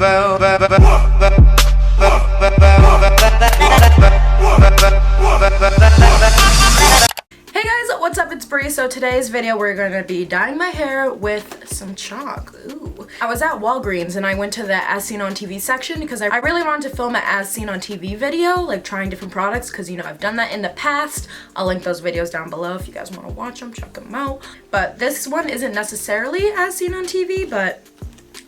Hey guys, what's up? It's Bree. So today's video we're going to be dyeing my hair with some chalk. Ooh. I was at Walgreens and I went to the As Seen on TV section because I really wanted to film an As Seen on TV video, like trying different products, because you know I've done that in the past. I'll link those videos down below if you guys want to watch them, check them out. But this one isn't necessarily As Seen on TV, but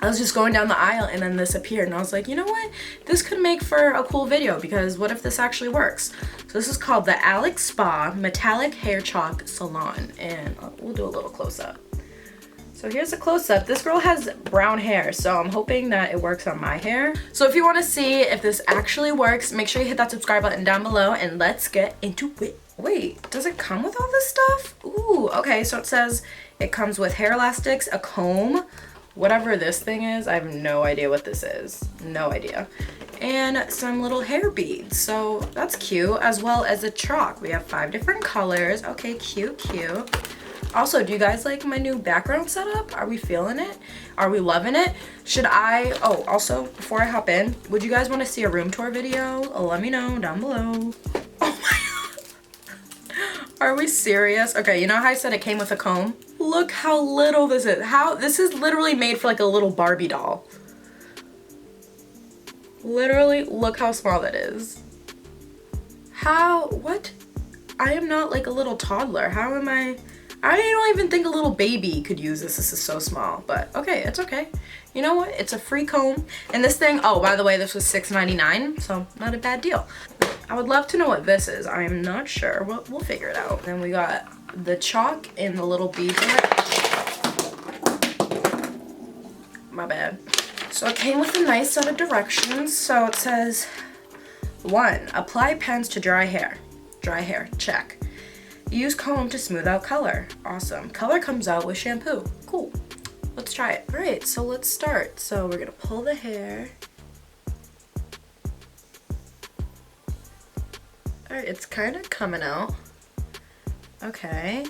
I was just going down the aisle and then this appeared and I was like, you know what? This could make for a cool video because what if this actually works? So this is called the Alex Spa Metallic Hair Chalk Salon, and we'll do a little close-up. So here's a close-up. This girl has brown hair, so I'm hoping that it works on my hair. So if you want to see if this actually works, make sure you hit that subscribe button down below and let's get into it. Wait, does it come with all this stuff? Ooh, okay, so it says it comes with hair elastics, a comb, whatever this thing is. I have no idea what this is. No idea. And some little hair beads. So that's cute, as well as a chalk. We have 5 different colors. Okay, cute, cute. Also, do you guys like my new background setup? Are we feeling it? Are we loving it? Should I, oh, also, before I hop in, would you guys want to see a room tour video? Let me know down below. Oh my god. Are we serious? Okay, you know how I said it came with a comb? Look how little this is. This is literally made for like a little Barbie doll. Literally, look how small that is. What? I am not like a little toddler. How am I don't even think a little baby could use this. This is so small, but okay, it's okay. You know what? It's a free comb. And this thing, oh, by the way, this was $6.99, so not a bad deal. I would love to know what this is. I am not sure. We'll figure it out. Then we got the chalk and the little beads in it. My bad. So it came with a nice set of directions. So it says, 1, apply pens to dry hair. Dry hair, check. Use comb to smooth out color. Awesome. Color comes out with shampoo. Cool. Let's try it. All right, so let's start. So we're gonna pull the hair. All right, it's kind of coming out. Okay.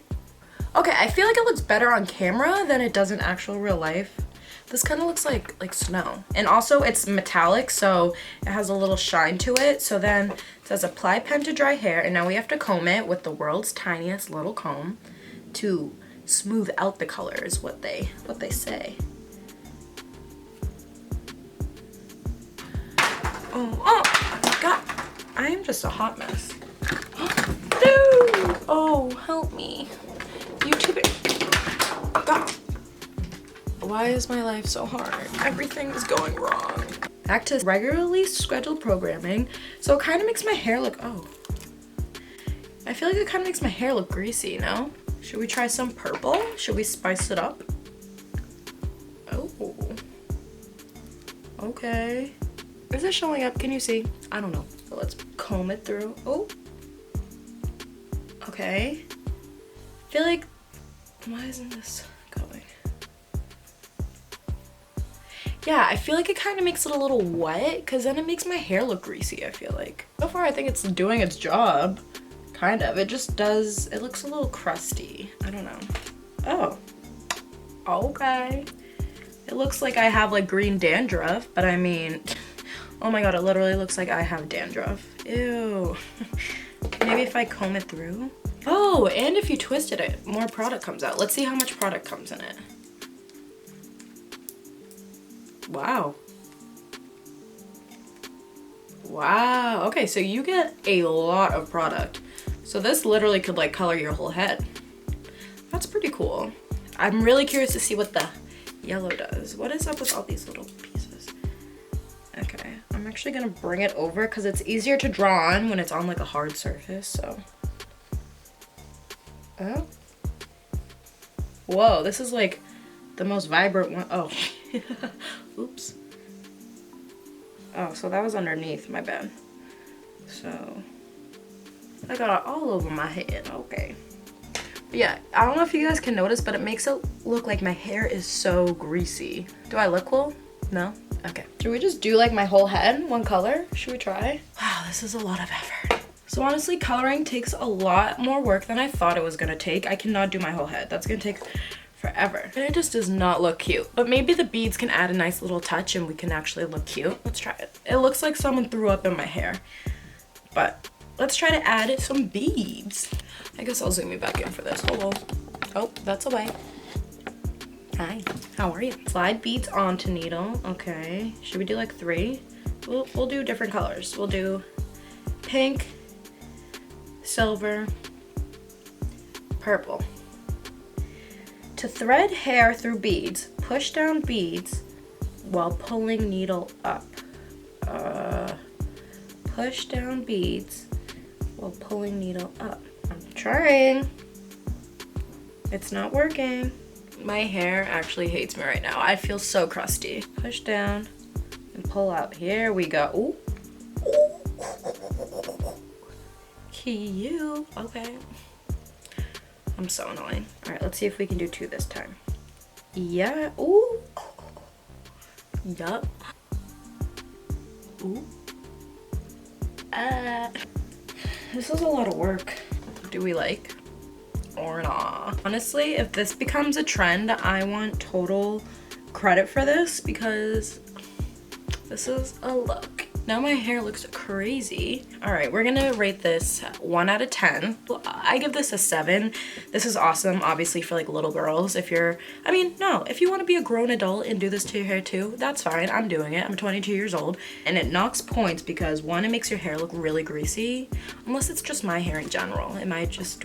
Okay, I feel like it looks better on camera than it does in actual real life. This kind of looks like snow. And also it's metallic, so it has a little shine to it. So then it says apply pen to dry hair, and now we have to comb it with the world's tiniest little comb to smooth out the colors, what they say. Oh god, I am just a hot mess. Dude! Oh, help me. YouTube it. God. Why is my life so hard? Everything is going wrong. Back to regularly scheduled programming. So it kind of makes my hair look, oh. I feel like it kind of makes my hair look greasy, no? Should we try some purple? Should we spice it up? Oh. Okay. Is it showing up? Can you see? I don't know. So let's comb it through. Oh. Okay. I feel like, why isn't this going? Yeah, I feel like it kind of makes it a little wet because then it makes my hair look greasy, I feel like. So far, I think it's doing its job. Kind of. It just does, it looks a little crusty. I don't know. Oh. Okay. It looks like I have like green dandruff, but I mean, oh my god, it literally looks like I have dandruff. Ew. Maybe if I comb it through. Oh, and if you twisted it, more product comes out. Let's see how much product comes in it. Wow. Wow. Okay, so you get a lot of product. So this literally could like color your whole head. That's pretty cool. I'm really curious to see what the yellow does. What is up with all these little pieces? Okay, I'm actually gonna bring it over because it's easier to draw on when it's on like a hard surface, so. Oh. Whoa, this is like the most vibrant one. Oh. Oops. Oh, so that was underneath, my bad. So, I got it all over my head, okay. But yeah, I don't know if you guys can notice, but it makes it look like my hair is so greasy. Do I look cool? No? Okay. Should we just do like my whole head, one color? Should we try? Wow, this is a lot of effort. So honestly, coloring takes a lot more work than I thought it was gonna take. I cannot do my whole head. That's gonna take forever. And it just does not look cute. But maybe the beads can add a nice little touch and we can actually look cute. Let's try it. It looks like someone threw up in my hair. But let's try to add some beads. I guess I'll zoom you back in for this. Hello. Oh, that's away. Hi, how are you? Slide beads onto needle. Okay, should we do like 3? We'll do different colors. We'll do pink, silver, purple. To thread hair through beads, push down beads while pulling needle up. Push down beads while pulling needle up. I'm trying. It's not working. My hair actually hates me right now. I feel so crusty. Push down and pull out. Here we go. Ooh. Cute. Okay. I'm so annoying. All right, let's see if we can do 2 this time. Yeah. Ooh. Yup. Ooh. This is a lot of work. Do we like or not? Honestly, if this becomes a trend, I want total credit for this because this is a look. Now my hair looks crazy. All right, we're gonna rate this 1 out of 10. I give this a 7. This is awesome, obviously for like little girls. If you're, I mean, no, if you wanna be a grown adult and do this to your hair too, that's fine, I'm doing it. I'm 22 years old and it knocks points because 1, it makes your hair look really greasy. Unless it's just my hair in general. Do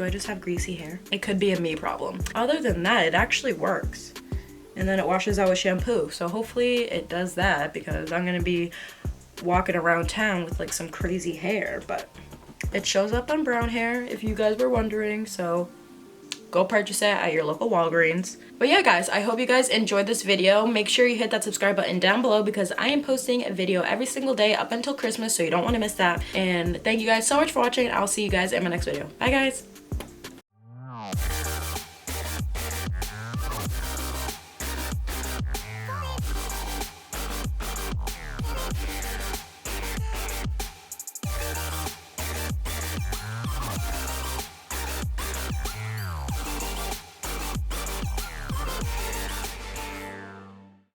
I just have greasy hair? It could be a me problem. Other than that, it actually works. And then it washes out with shampoo. So hopefully it does that because I'm gonna be walking around town with like some crazy hair, but it shows up on brown hair if you guys were wondering, so go purchase it at your local Walgreens. But yeah guys, I hope you guys enjoyed this video. Make sure you hit that subscribe button down below because I am posting a video every single day up until Christmas, so you don't want to miss that. And thank you guys so much for watching. I'll see you guys in my next video. Bye guys.